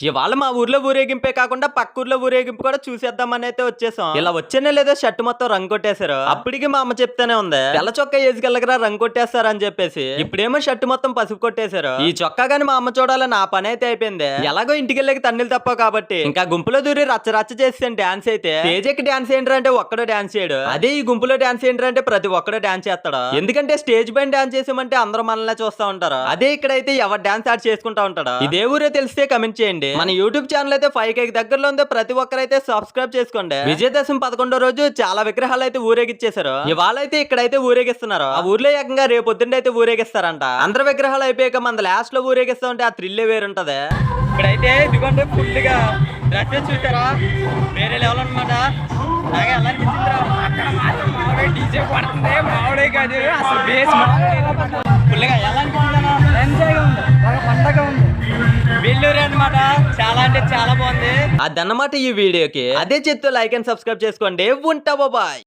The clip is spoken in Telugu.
ఇవాళ మా ఊర్లో ఊరేగింపే కాకుండా పక్క ఊర్లో ఊరేగింపు కూడా చూసేద్దామని అయితే వచ్చేసాం. ఇలా వచ్చేనే లేదో షర్ట్ మొత్తం రంగు కొట్టేశారు. అప్పటికి మా అమ్మ చెప్తానే ఉంది, తెల్ల చొక్కా వేసుకెళ్ళగరా రంగు కొట్టేస్తారు అని చెప్పేసి. ఇప్పుడేమో షర్ట్ మొత్తం పసుపు కొట్టేశారు. ఈ చొక్కా గాని మా అమ్మ చూడాలని నా పని అయితే అయిపోయింది. ఎలాగో ఇంటికి వెళ్ళకి తన్నులు తప్ప కాబట్టి ఇంకా గుంపులో దూరి రచ్చ చేస్తే డాన్స్ అయితే స్టేజ్ ఎక్కి డాన్స్ ఏంటంటే ఒక్కడో డాన్స్ చేయడు. అదే ఈ గుంపులో డాన్స్ ఏంటంటే ప్రతి ఒక్కడో డాన్స్ చేస్తాడు. ఎందుకంటే స్టేజ్ పైన డాన్స్ చేసామంటే అందరూ మనల్ని చూస్తా ఉంటారు. అదే ఇక్కడైతే ఎవరు డాన్స్ ఆడి చేసుకుంటా ఉంటాడు. ఇదే ఊరే తెలిస్తే కమెంట్ చేయండి. మన యూట్యూబ్ ఛానల్ అయితే 5K దగ్గరలో ఉంది. ప్రతి ఒక్కరైతే సబ్స్క్రైబ్ చేసుకోండి. విజయదశమి 11వ రోజు చాలా విగ్రహాలు అయితే ఊరేగిచ్చేసారు. ఇవాళ అయితే ఇక్కడైతే ఊరేగిస్తున్నారు. ఆ ఊర్లో ఏకంగా రేపు పొద్దున్న అయితే ఊరేగిస్తారంట. అందరు విగ్రహాలు అయిపోయాక మన లాస్ట్ లో ఊరేగిస్తా ఉంటే ఆ థ్రిల్లే వేరుంటది. ఇక్కడైతే ఇదిగోండి ఫుల్ గా డ్రెస్సెస్ చూసారా, వేరే లెవెల్ అనమాట. అలాగే ఎలా అనిపించింది? డీజే పడుతుంది, మామిడే కాదు అసలు బేస్ ఫుల్గా ఎలా అనిపించింది? ఎంజాయ్గా ఉంది, బాగా పండగ ఉంది. వెల్లూరు అనమాట, చాలా అంటే చాలా బాగుంది. అదన్నమాట ఈ వీడియోకి. అదే చెప్తూ లైక్ అండ్ సబ్స్క్రైబ్ చేసుకోండి. ఉంటా బాయ్.